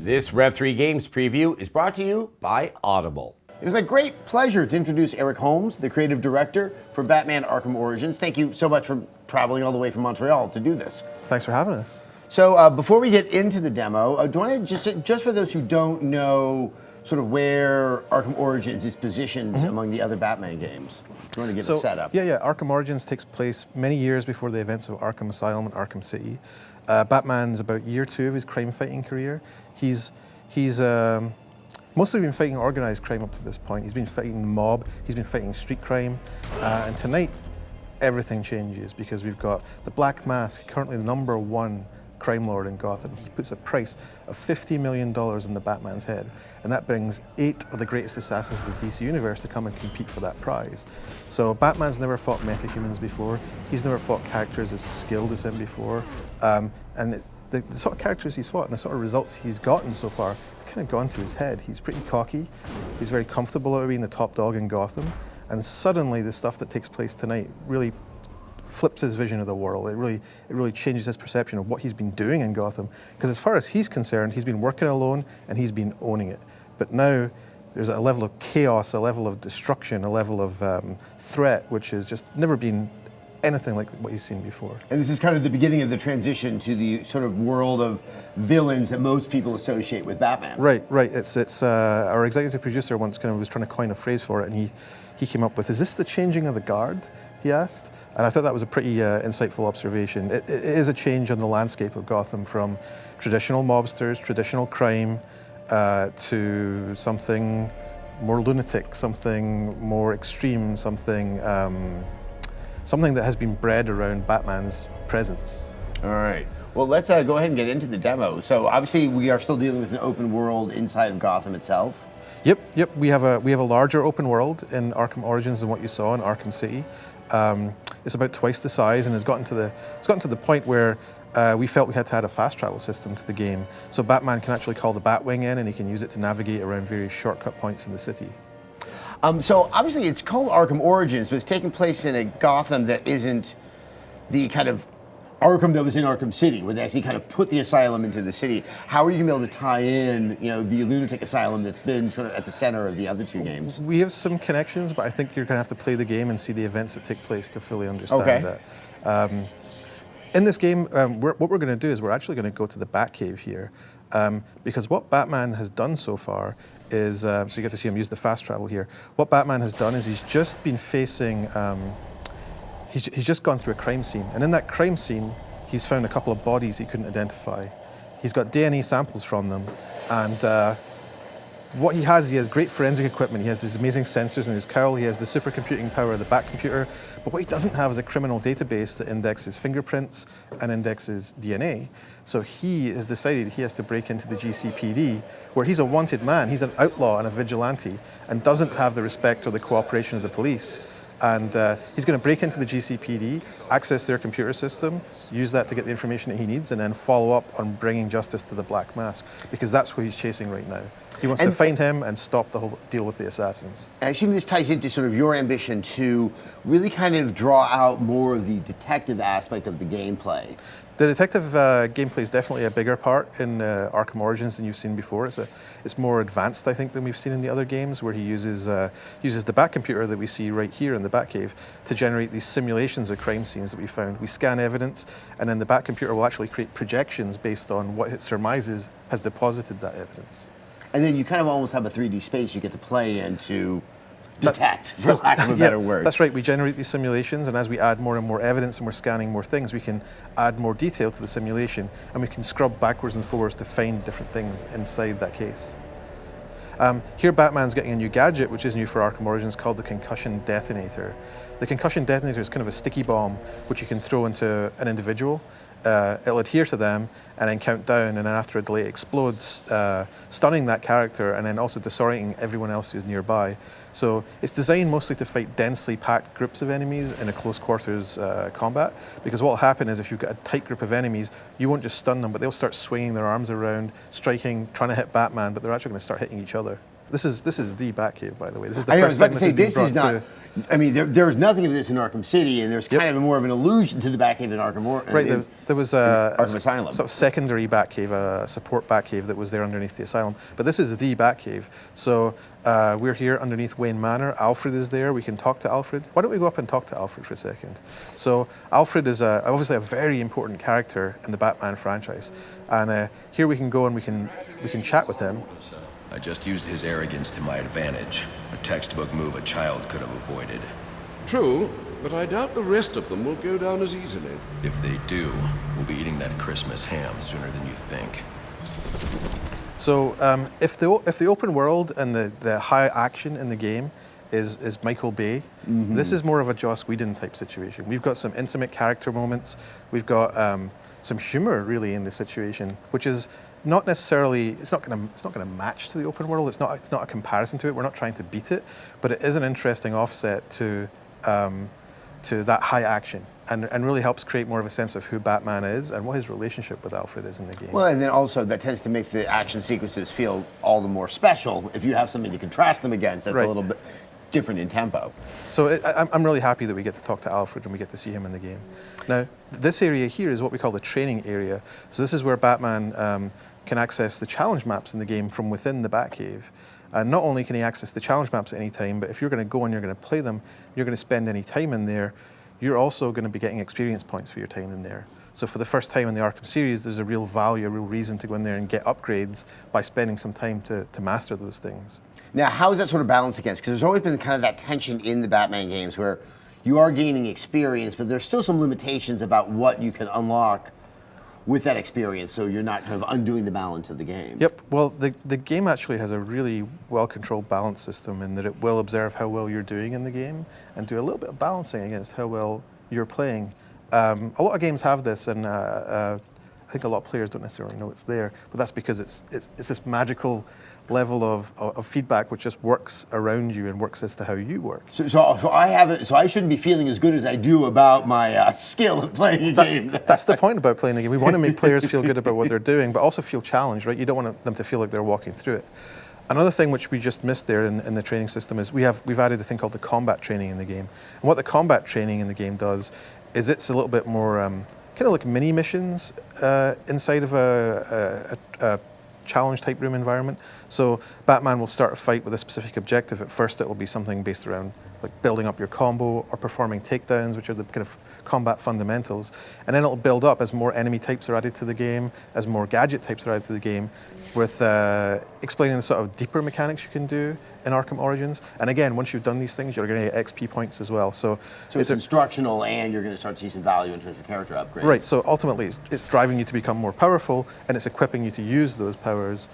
This Rev3 Games preview is brought to you by Audible. It is my great pleasure to introduce Eric Holmes, the creative director for Batman Arkham Origins. Thank you so much for traveling all the way from Montreal to do this. Thanks for having us. So before we get into the demo, do you want to just for those who don't know sort of where Arkham Origins is positioned among the other Batman games? Do you want to get a setup? Yeah. Arkham Origins takes place many years before the events of Arkham Asylum and Arkham City. Batman's about year 2 of his crime-fighting career. He's mostly been fighting organized crime up to this point. He's been fighting the mob, he's been fighting street crime, and tonight everything changes because we've got the Black Mask, currently the #1 crime lord in Gotham. He puts a price of $50 million in the Batman's head, and that brings 8 of the greatest assassins of the DC universe to come and compete for that prize. So Batman's never fought metahumans before, he's never fought characters as skilled as him before, and the sort of characters he's fought and the sort of results he's gotten so far kind of gone to his head. He's pretty cocky, he's very comfortable about being the top dog in Gotham, and suddenly the stuff that takes place tonight really flips his vision of the world. It really changes his perception of what he's been doing in Gotham. Because as far as he's concerned, he's been working alone and he's been owning it. But now there's a level of chaos, a level of destruction, a level of threat, which has just never been anything like what he's seen before. And this is kind of the beginning of the transition to the sort of world of villains that most people associate with Batman. Right. It's our executive producer once kind of was trying to coin a phrase for it, and he came up with, "Is this the changing of the guard?" he asked. And I thought that was a pretty insightful observation. It is a change on the landscape of Gotham from traditional mobsters, traditional crime, to something more lunatic, something more extreme, something that has been bred around Batman's presence. All right. Well, let's go ahead and get into the demo. So obviously we are still dealing with an open world inside of Gotham itself. Yep. We have a larger open world in Arkham Origins than what you saw in Arkham City. It's about twice the size, and it's gotten to the point where we felt we had to add a fast travel system to the game, so Batman can actually call the Batwing in, and he can use it to navigate around various shortcut points in the city. So obviously it's called Arkham Origins, but it's taking place in a Gotham that isn't the kind of Arkham that was in Arkham City, where they actually kind of put the asylum into the city. How are you going to be able to tie in, the lunatic asylum that's been sort of at the center of the other 2 games? We have some connections, but I think you're going to have to play the game and see the events that take place to fully understand that. In this game, what we're going to do is we're actually going to go to the Batcave here, because what Batman has done so far is, so you get to see him use the fast travel here. What Batman has done is he's just been facing, he's just gone through a crime scene, and in that crime scene, he's found a couple of bodies he couldn't identify. He's got DNA samples from them, and what he has great forensic equipment. He has these amazing sensors in his cowl. He has the supercomputing power of the Batcomputer. But what he doesn't have is a criminal database that indexes fingerprints and indexes DNA. So he has decided he has to break into the GCPD, where he's a wanted man. He's an outlaw and a vigilante, and doesn't have the respect or the cooperation of the police. And he's going to break into the GCPD, access their computer system, use that to get the information that he needs, and then follow up on bringing justice to the Black Mask, because that's who he's chasing right now. He wants to find him and stop the whole deal with the assassins. And I assume this ties into sort of your ambition to really kind of draw out more of the detective aspect of the gameplay. The detective gameplay is definitely a bigger part in Arkham Origins than you've seen before. It's more advanced, I think, than we've seen in the other games, where he uses the Batcomputer that we see right here in the Batcave to generate these simulations of crime scenes that we found. We scan evidence, and then the Batcomputer will actually create projections based on what it surmises has deposited that evidence. And then you kind of almost have a 3D space you get to play in to detect, for lack of a better word. That's right. We generate these simulations, and as we add more and more evidence and we're scanning more things, we can add more detail to the simulation, and we can scrub backwards and forwards to find different things inside that case. Here Batman's getting a new gadget, which is new for Arkham Origins, called the Concussion Detonator. The Concussion Detonator is kind of a sticky bomb which you can throw into an individual. It'll adhere to them and then count down, and then after a delay it explodes, stunning that character and then also disorienting everyone else who's nearby. So it's designed mostly to fight densely packed groups of enemies in a close quarters combat, because what will happen is if you've got a tight group of enemies, you won't just stun them, but they'll start swinging their arms around, striking, trying to hit Batman, but they're actually going to start hitting each other. This is the Batcave, by the way. This is the I first was about time to say, this this has is been brought not. to. I mean, there's nothing of this in Arkham City, and there's kind of more of an allusion to the Batcave in Arkham. Right, there was a Arkham Asylum. sort of secondary Batcave, a support Batcave that was there underneath the asylum. But this is the Batcave. So we're here underneath Wayne Manor. Alfred is there. We can talk to Alfred. Why don't we go up and talk to Alfred for a second? So Alfred is obviously a very important character in the Batman franchise, and here we can go and we can chat with him. I just used his arrogance to my advantage. A textbook move a child could have avoided. True, but I doubt the rest of them will go down as easily. If they do, we'll be eating that Christmas ham sooner than you think. So if the open world and the high action in the game is Michael Bay, this is more of a Joss Whedon type situation. We've got some intimate character moments. We've got some humor really in the situation, which is not necessarily, it's not going to match to the open world. It's not a comparison to it. We're not trying to beat it, but it is an interesting offset to that high action, and really helps create more of a sense of who Batman is and what his relationship with Alfred is in the game. Well, and then also that tends to make the action sequences feel all the more special if you have something to contrast them against. That's a little bit different in tempo. So I'm really happy that we get to talk to Alfred and we get to see him in the game. Now, this area here is what we call the training area. So this is where Batman can access the challenge maps in the game from within the Batcave. And not only can he access the challenge maps at any time, but if you're going to go and you're going to play them, you're going to spend any time in there, you're also going to be getting experience points for your time in there. So for the first time in the Arkham series, there's a real value, a real reason to go in there and get upgrades by spending some time to master those things. Now, how is that sort of balanced against? Because there's always been kind of that tension in the Batman games where you are gaining experience, but there's still some limitations about what you can unlock with that experience, so you're not kind of undoing the balance of the game. Yep. Well, the game actually has a really well-controlled balance system in that it will observe how well you're doing in the game and do a little bit of balancing against how well you're playing. A lot of games have this, and I think a lot of players don't necessarily know it's there, but that's because it's this magical level of feedback which just works around you and works as to how you work. So I shouldn't be feeling as good as I do about my skill at playing a game. That's the point about playing a game. We want to make players feel good about what they're doing, but also feel challenged, right? You don't want them to feel like they're walking through it. Another thing which we just missed there in the training system is we've added a thing called the combat training in the game. And what the combat training in the game does is it's a little bit more kind of like mini missions inside of a challenge type room environment. So Batman will start a fight with a specific objective. At first it'll be something based around like building up your combo or performing takedowns, which are the kind of combat fundamentals. And then it'll build up as more enemy types are added to the game, as more gadget types are added to the game, with explaining the sort of deeper mechanics you can do in Arkham Origins. And again, once you've done these things, you're going to get XP points as well. So it's instructional, and you're going to start to see some value in terms of character upgrades. Right, so ultimately it's driving you to become more powerful, and it's equipping you to use those powers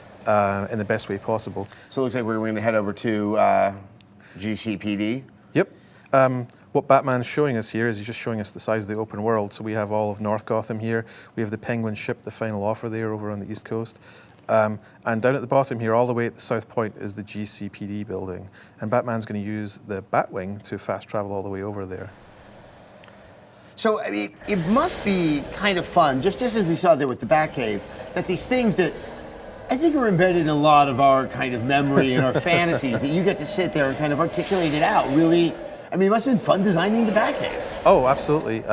in the best way possible. So it looks like we're going to head over to GCPD. Yep. What Batman's showing us here is he's just showing us the size of the open world. So we have all of North Gotham here. We have the Penguin ship, the Final Offer there over on the East Coast. And down at the bottom here, all the way at the south point, is the GCPD building. And Batman's going to use the Batwing to fast travel all the way over there. So, I mean, it must be kind of fun, just as we saw there with the Batcave, that these things that I think are embedded in a lot of our kind of memory and our fantasies, that you get to sit there and kind of articulate it out. Really, I mean, it must have been fun designing the Batcave. Oh, absolutely.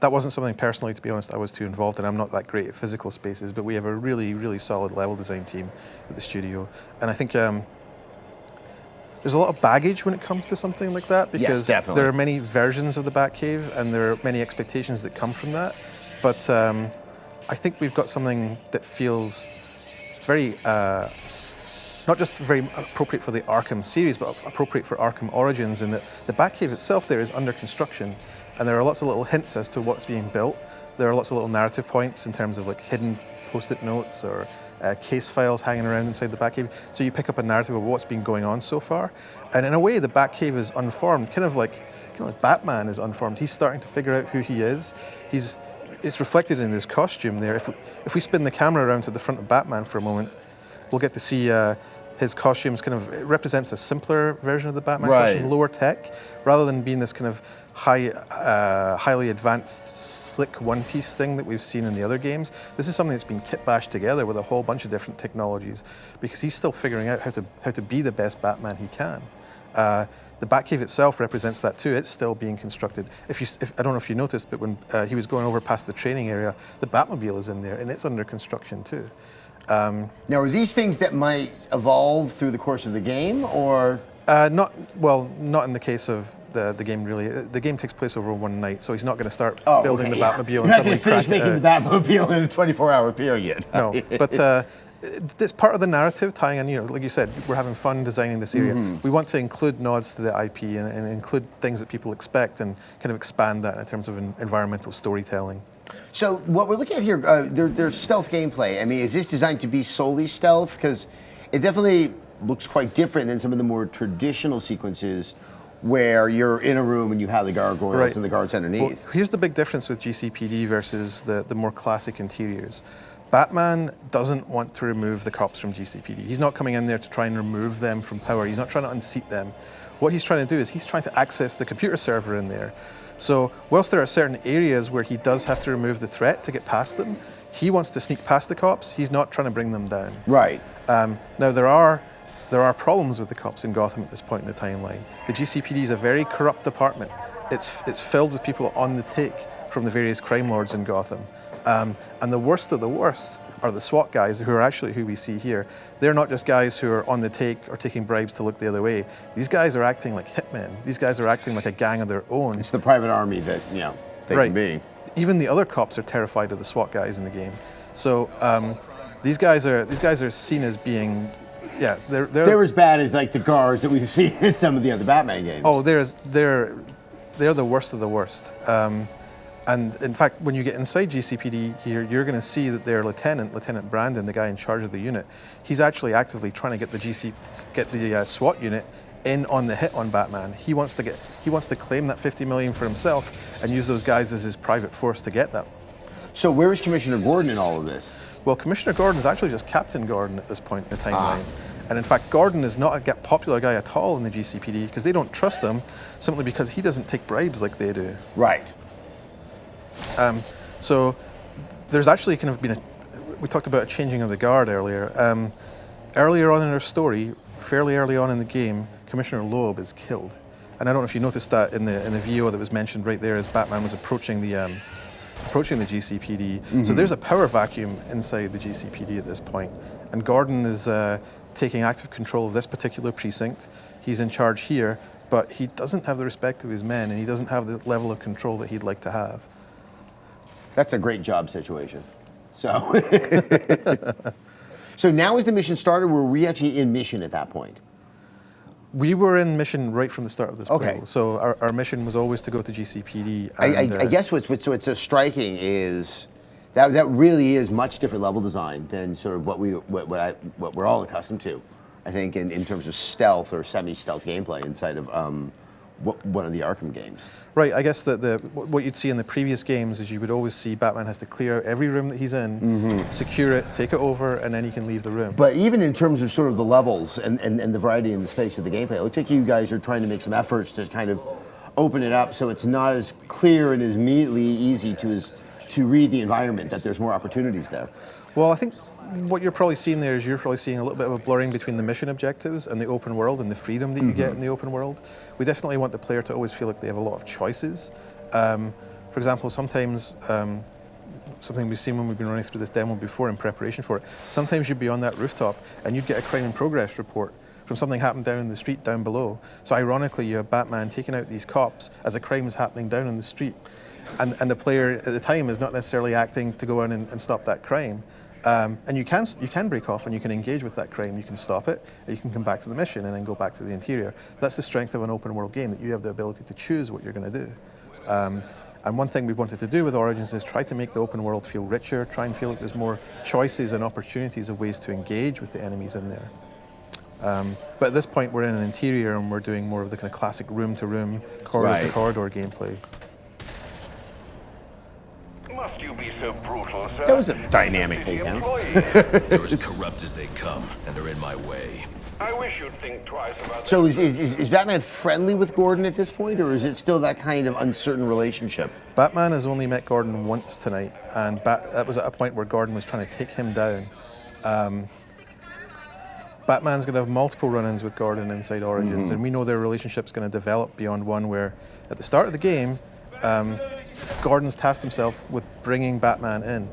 That wasn't something personally, to be honest, I was too involved in. I'm not that great at physical spaces, but we have a really, really solid level design team at the studio. And I think there's a lot of baggage when it comes to something like that, because there are many versions of the Batcave and there are many expectations that come from that. But I think we've got something that feels very, not just very appropriate for the Arkham series, but appropriate for Arkham Origins, in that the Batcave itself there is under construction. And there are lots of little hints as to what's being built. There are lots of little narrative points in terms of like hidden post-it notes or case files hanging around inside the Batcave. So you pick up a narrative of what's been going on so far. And in a way, the Batcave is unformed, kind of like Batman is unformed. He's starting to figure out who he is. It's reflected in his costume there. If we spin the camera around to the front of Batman for a moment, we'll get to see his costumes kind of, it represents a simpler version of the Batman costume, lower tech, rather than being this kind of highly advanced slick one-piece thing that we've seen in the other games. This is something that's been kit-bashed together with a whole bunch of different technologies because he's still figuring out how to be the best Batman he can. The Batcave itself represents that too. It's still being constructed. I don't know if you noticed, but when he was going over past the training area, the Batmobile is in there, and it's under construction too. Now, are these things that might evolve through the course of the game, or? Not in the case of the game, really. The game takes place over one night, so he's not going to start building the Batmobile You're and not suddenly going to finish crack making the Batmobile in a 24-hour period. No, but it's part of the narrative, tying in, like you said, we're having fun designing this area. We want to include nods to the IP and include things that people expect and kind of expand that in terms of environmental storytelling. So what we're looking at here, there's stealth gameplay. I mean, is this designed to be solely stealth? Because it definitely looks quite different than some of the more traditional sequences where you're in a room and you have the gargoyles and the guards underneath. Well, here's the big difference with GCPD versus the more classic interiors. Batman doesn't want to remove the cops from GCPD. He's not coming in there to try and remove them from power. He's not trying to unseat them. What he's trying to do is he's trying to access the computer server in there. So whilst there are certain areas where he does have to remove the threat to get past them, he wants to sneak past the cops. He's not trying to bring them down. Right. Now there are problems with the cops in Gotham at this point in the timeline. The GCPD is a very corrupt department. It's filled with people on the take from the various crime lords in Gotham. And the worst of the worst are the SWAT guys, who are actually who we see here. They're not just guys who are on the take or taking bribes to look the other way. These guys are acting like hitmen. These guys are acting like a gang of their own. It's the private army that, they can be. Even the other cops are terrified of the SWAT guys in the game. So these guys are seen as being, they're as bad as like the guards that we've seen in some of the other Batman games. Oh, they're the worst of the worst. And in fact, when you get inside GCPD here, you're going to see that their Lieutenant Brandon, the guy in charge of the unit, he's actually actively trying to get the SWAT unit in on the hit on Batman. He wants to claim that 50 million for himself and use those guys as his private force to get that. So where is Commissioner Gordon in all of this? Well, Commissioner Gordon is actually just Captain Gordon at this point in the timeline. And in fact, Gordon is not a popular guy at all in the GCPD because they don't trust him simply because he doesn't take bribes like they do. Right. So there's actually kind of been we talked about a changing of the guard earlier. Earlier on in our story, fairly early on in the game, Commissioner Loeb is killed. And I don't know if you noticed that in the VO that was mentioned right there as Batman was approaching the GCPD. So there's a power vacuum inside the GCPD at this point. And Gordon is taking active control of this particular precinct. He's in charge here, but he doesn't have the respect of his men and he doesn't have the level of control that he'd like to have. That's a great job situation. So, so now is the mission started? Were we actually in mission at that point? We were in mission right from the start of this play. So our mission was always to go to GCPD. And, I guess what's so striking is that really is much different level design than sort of what we're all accustomed to. I think in terms of stealth or semi-stealth gameplay inside of one of the Arkham games. Right, I guess that what you'd see in the previous games is you would always see Batman has to clear out every room that he's in, secure it, take it over, and then he can leave the room. But even in terms of sort of the levels and the variety and the space of the gameplay, it looks like you guys are trying to make some efforts to kind of open it up so it's not as clear and as immediately easy to read the environment, that there's more opportunities there. Well, I think what you're probably seeing there is you're probably seeing a little bit of a blurring between the mission objectives and the open world and the freedom that you get in the open world. We definitely want the player to always feel like they have a lot of choices. For example, sometimes, something we've seen when we've been running through this demo before in preparation for it, sometimes you'd be on that rooftop and you'd get a crime in progress report from something happened down in the street down below. So ironically, you have Batman taking out these cops as a crime is happening down in the street. And the player at the time is not necessarily acting to go in and stop that crime. And you can break off and you can engage with that crime. You can stop it, and you can come back to the mission and then go back to the interior. That's the strength of an open world game, that you have the ability to choose what you're going to do. And one thing we've wanted to do with Origins is try to make the open world feel richer, try and feel like there's more choices and opportunities of ways to engage with the enemies in there. But at this point, we're in an interior and we're doing more of the kind of classic room-to-room, corridor-to-corridor gameplay. Must you be so brutal, sir? That was a dynamic City takedown. employee. They're as corrupt as they come, and they're in my way. I wish you'd think twice about So that. is Batman friendly with Gordon at this point, or is it still that kind of uncertain relationship? Batman has only met Gordon once tonight, and that was at a point where Gordon was trying to take him down. Batman's going to have multiple run-ins with Gordon inside Origins, and we know their relationship's going to develop beyond one where, at the start of the game, Gordon's tasked himself with bringing Batman in.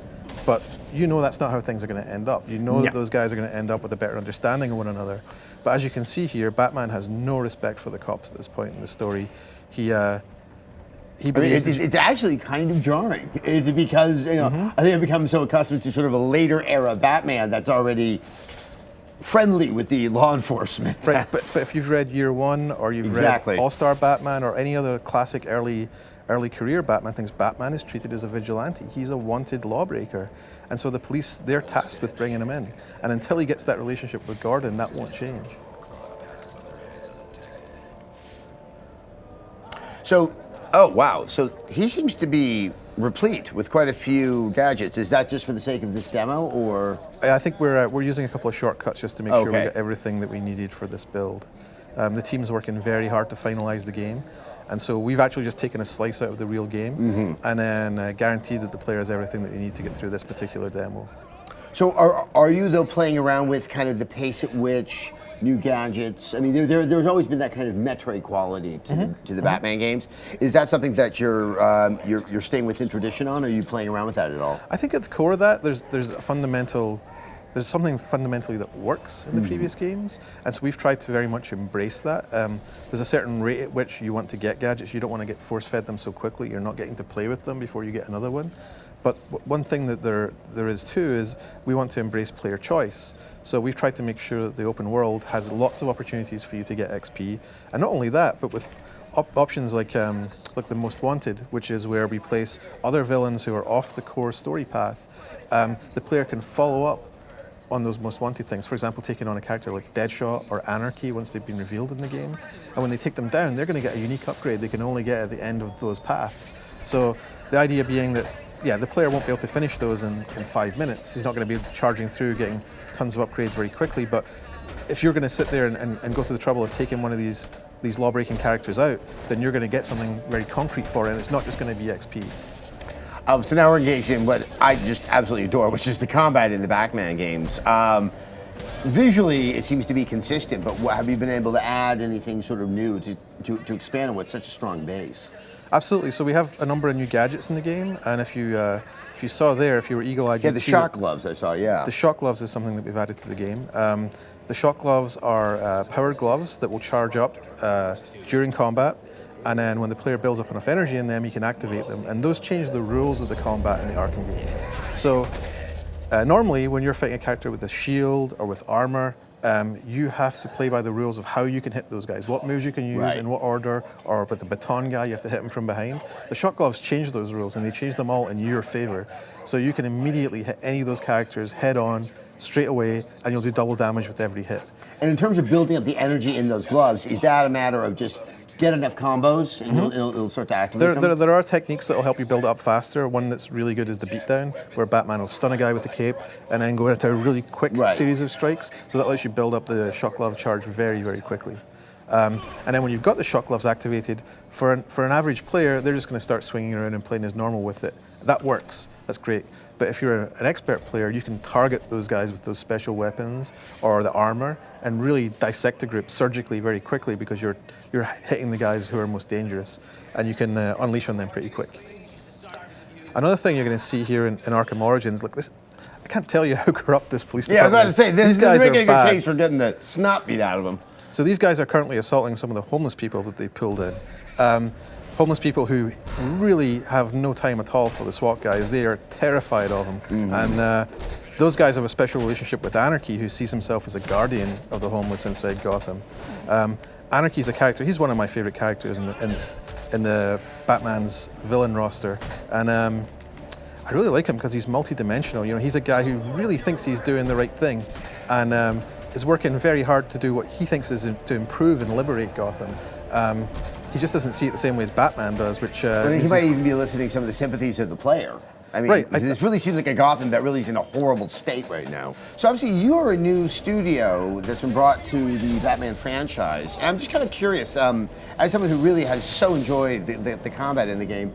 But you know that's not how things are going to end up. You know that those guys are going to end up with a better understanding of one another. But as you can see here, Batman has no respect for the cops at this point in the story. He believes It's actually kind of jarring. It's because I think I've become so accustomed to sort of a later era Batman that's already friendly with the law enforcement. right. But if you've read Year One or you've Exactly. read All-Star Batman or any other classic early career Batman things, Batman is treated as a vigilante. He's a wanted lawbreaker. And so the police, they're tasked with bringing him in. And until he gets that relationship with Gordon, that won't change. So, oh wow, so he seems to be replete with quite a few gadgets. Is that just for the sake of this demo, or? I think we're using a couple of shortcuts just to make sure we Okay. get everything that we needed for this build. The team's working very hard to finalize the game. And so we've actually just taken a slice out of the real game and then guaranteed that the player has everything that they need to get through this particular demo. So are you though playing around with kind of the pace at which new gadgets? I mean, there's always been that kind of Metroid quality to the Batman games. Is that something that you're staying within tradition on, or are you playing around with that at all? I think at the core of that, there's something fundamentally that works in the previous games, and so we've tried to very much embrace that. There's a certain rate at which you want to get gadgets. You don't want to get force-fed them so quickly. You're not getting to play with them before you get another one. But one thing that there is too is we want to embrace player choice. So we've tried to make sure that the open world has lots of opportunities for you to get XP, and not only that, but with options like the Most Wanted, which is where we place other villains who are off the core story path. The player can follow up on those Most Wanted things. For example, taking on a character like Deadshot or Anarchy once they've been revealed in the game. And when they take them down, they're going to get a unique upgrade they can only get at the end of those paths. So the idea being that, the player won't be able to finish those in 5 minutes. He's not going to be charging through, getting tons of upgrades very quickly. But if you're going to sit there and go through the trouble of taking one of these law-breaking characters out, then you're going to get something very concrete for it, and it's not just going to be XP. So now we're engaged in what I just absolutely adore, which is the combat in the Batman games. Visually, it seems to be consistent, but have you been able to add anything sort of new to expand on what's such a strong base? Absolutely. So we have a number of new gadgets in the game, and if you saw there, if you were eagle-eyed, Yeah, you'd the see shock that gloves I saw, yeah. the shock gloves is something that we've added to the game. The shock gloves are powered gloves that will charge up during combat, and then when the player builds up enough energy in them, you can activate them. And those change the rules of the combat in the Arkham games. So normally, when you're fighting a character with a shield or with armor, you have to play by the rules of how you can hit those guys, what moves you can use, in what order, or with the baton guy, you have to hit him from behind. The shock gloves change those rules, and they change them all in your favor. So you can immediately hit any of those characters head on, straight away, and you'll do double damage with every hit. And in terms of building up the energy in those gloves, is that a matter of just get enough combos and it'll start to activate them? There are techniques that will help you build it up faster. One that's really good is the beatdown, where Batman will stun a guy with the cape and then go into a really quick series of strikes. So that lets you build up the shock glove charge very, very quickly. And then when you've got the shock gloves activated, for an average player, they're just going to start swinging around and playing as normal with it. That works. That's great. But if you're an expert player, you can target those guys with those special weapons or the armor and really dissect a group surgically very quickly, because you're hitting the guys who are most dangerous, and you can unleash on them pretty quick. Another thing you're going to see here in Arkham Origins, like this, I can't tell you how corrupt this police Yeah, I department was about to say, These this guys is making are a good bad. case for getting the snot beat out of them. So these guys are currently assaulting some of the homeless people that they pulled in. Homeless people who really have no time at all for the SWAT guys. They are terrified of them. And those guys have a special relationship with Anarchy, who sees himself as a guardian of the homeless inside Gotham. Anarchy's a character, he's one of my favorite characters in the Batman's villain roster. And I really like him because he's multi-dimensional. You know, he's a guy who really thinks he's doing the right thing, and is working very hard to do what he thinks is to improve and liberate Gotham. He just doesn't see it the same way as Batman does, which... I mean, he might even be eliciting some of the sympathies of the player. I mean, Right. this really seems like a Gotham that really is in a horrible state right now. So obviously you're a new studio that's been brought to the Batman franchise. And I'm just kind of curious, as someone who really has so enjoyed the combat in the game,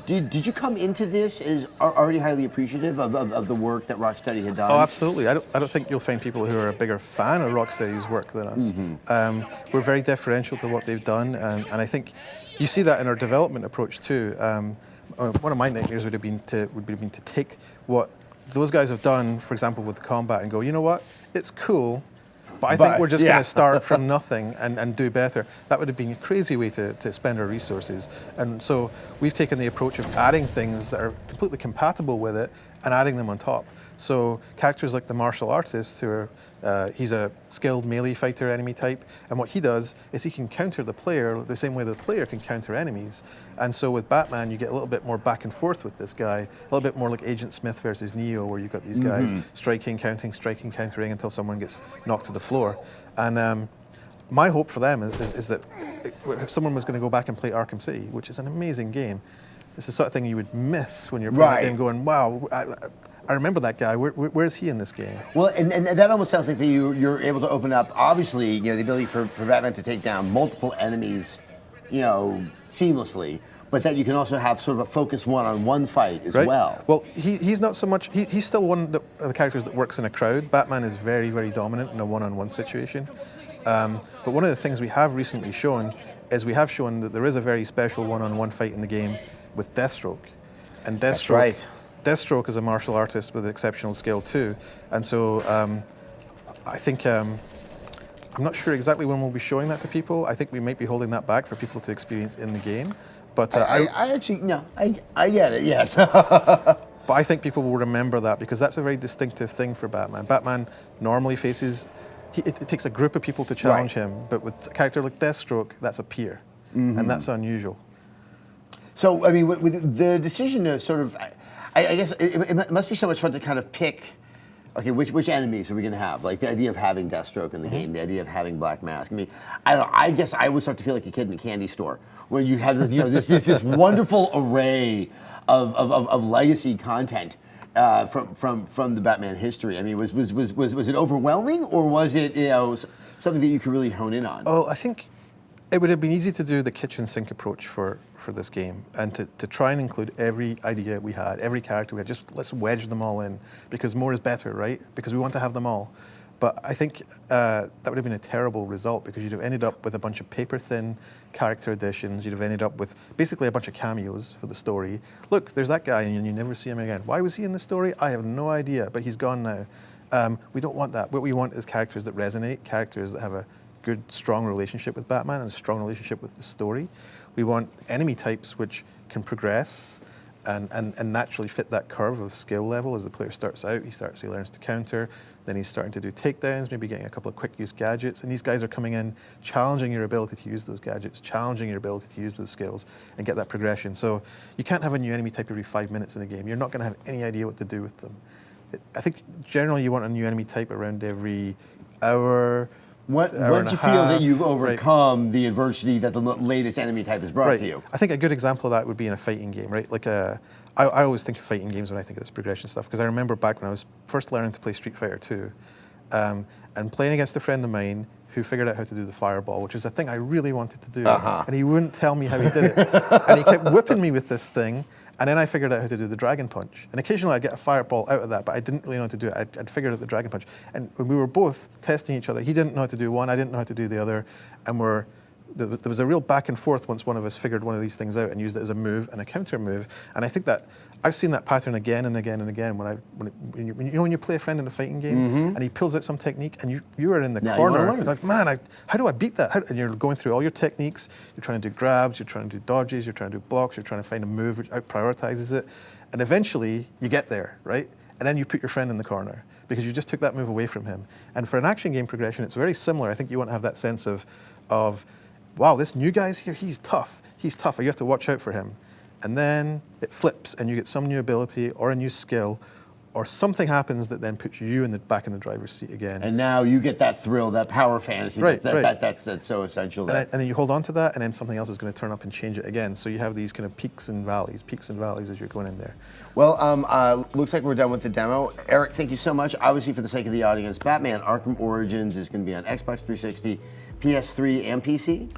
did you come into this as already highly appreciative of the work that Rocksteady had done? Oh, absolutely. I don't think you'll find people who are a bigger fan of Rocksteady's work than us. We're very deferential to what they've done, and I think you see that in our development approach too. One of my nightmares would have been to take what those guys have done, for example, with the combat, and go, you know what, it's cool, but I think we're just going to start from nothing and do better. That would have been a crazy way to spend our resources. And so we've taken the approach of adding things that are completely compatible with it and adding them on top. So characters like the martial artist, who are, he's a skilled melee fighter enemy type, and what he does is he can counter the player the same way the player can counter enemies. And so with Batman, you get a little bit more back and forth with this guy, a little bit more like Agent Smith versus Neo, where you've got these guys striking, countering until someone gets knocked to the floor. And my hope for them is that if someone was going to go back and play Arkham City, which is an amazing game, it's the sort of thing you would miss when you're playing a game going, wow, I remember that guy. Where's he in this game? Well, and that almost sounds like you're able to open up, obviously, the ability for Batman to take down multiple enemies, seamlessly, but that you can also have sort of a focused one-on-one fight as well. Well, he's not so much. He's still one of the characters that works in a crowd. Batman is very, very dominant in a one-on-one situation. But one of the things we have recently shown is we have shown that there is a very special one-on-one fight in the game with Deathstroke, and Deathstroke. That's right. Deathstroke is a martial artist with exceptional skill too, and so I think I'm not sure exactly when we'll be showing that to people. I think we might be holding that back for people to experience in the game. But I actually I get it. Yes. But I think people will remember that because that's a very distinctive thing for Batman. Batman normally faces. It takes a group of people to challenge him, but with a character like Deathstroke, that's a peer, and that's unusual. So I mean, with the decision to sort of. I guess it must be so much fun to kind of pick, okay, which enemies are we going to have? Like the idea of having Deathstroke in the game, the idea of having Black Mask. I mean, I don't know, I guess I would start to feel like a kid in a candy store where you have this wonderful array of legacy content from the Batman history. I mean, was it overwhelming, or was it something that you could really hone in on? Oh, I think it would have been easy to do the kitchen sink approach for this game and to try and include every idea we had, every character we had. Just let's wedge them all in because more is better, right? Because we want to have them all. But I think that would have been a terrible result because you'd have ended up with a bunch of paper-thin character additions. You'd have ended up with basically a bunch of cameos for the story. Look, there's that guy and you never see him again. Why was he in the story? I have no idea, but he's gone now. We don't want that. What we want is characters that resonate, characters that have a good, strong relationship with Batman and a strong relationship with the story. We want enemy types which can progress and naturally fit that curve of skill level as the player starts out. He learns to counter, then he's starting to do takedowns, maybe getting a couple of quick use gadgets, and these guys are coming in, challenging your ability to use those gadgets, challenging your ability to use those skills, and get that progression. So you can't have a new enemy type every 5 minutes in a game. You're not going to have any idea what to do with them. I think generally you want a new enemy type around every hour. Once you feel that you've overcome the adversity that the latest enemy type has brought to you. I think a good example of that would be in a fighting game, right? Like I always think of fighting games when I think of this progression stuff, because I remember back when I was first learning to play Street Fighter 2, and playing against a friend of mine who figured out how to do the fireball, which is a thing I really wanted to do, and he wouldn't tell me how he did it. And he kept whipping me with this thing, and then I figured out how to do the dragon punch. And occasionally I'd get a fireball out of that, but I didn't really know how to do it. I'd figured out the dragon punch. And we were both testing each other. He didn't know how to do one, I didn't know how to do the other, and there was a real back and forth once one of us figured one of these things out and used it as a move and a counter move. And I think that I've seen that pattern again and again and again when you play a friend in a fighting game and he pulls out some technique and you are in the corner like, man, how do I beat that? And you're going through all your techniques. You're trying to do grabs, you're trying to do dodges, you're trying to do blocks, you're trying to find a move which out-prioritizes it. And eventually you get there, right? And then you put your friend in the corner because you just took that move away from him. And for an action game progression, it's very similar. I think you want to have that sense of wow, this new guy's here, he's tough. You have to watch out for him. And then it flips and you get some new ability or a new skill or something happens that then puts you back in the driver's seat again. And now you get that thrill, that power fantasy. Right, That's so essential. And then you hold on to that, and then something else is going to turn up and change it again. So you have these kind of peaks and valleys as you're going in there. Well, looks like we're done with the demo. Eric, thank you so much. Obviously, for the sake of the audience, Batman Arkham Origins is going to be on Xbox 360, PS3, and PC.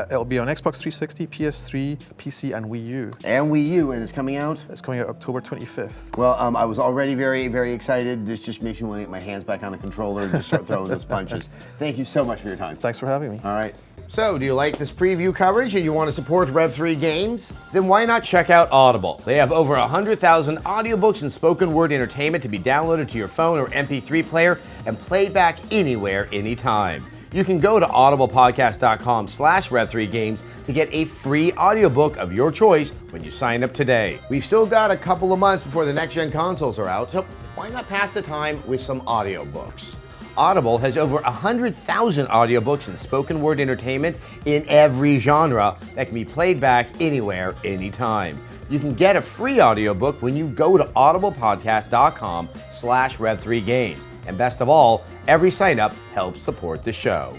It'll be on Xbox 360, PS3, PC, and Wii U. And Wii U, and it's coming out? It's coming out October 25th. Well, I was already very, very excited. This just makes me want to get my hands back on a controller and just start throwing those punches. Thank you so much for your time. Thanks for having me. All right. So, do you like this preview coverage and you want to support Rev3 Games? Then why not check out Audible? They have over 100,000 audiobooks and spoken word entertainment to be downloaded to your phone or MP3 player and played back anywhere, anytime. You can go to audiblepodcast.com/Rev3Games to get a free audiobook of your choice when you sign up today. We've still got a couple of months before the next-gen consoles are out, so why not pass the time with some audiobooks? Audible has over 100,000 audiobooks and spoken word entertainment in every genre that can be played back anywhere, anytime. You can get a free audiobook when you go to audiblepodcast.com/Rev3Games. And best of all, every sign up helps support the show.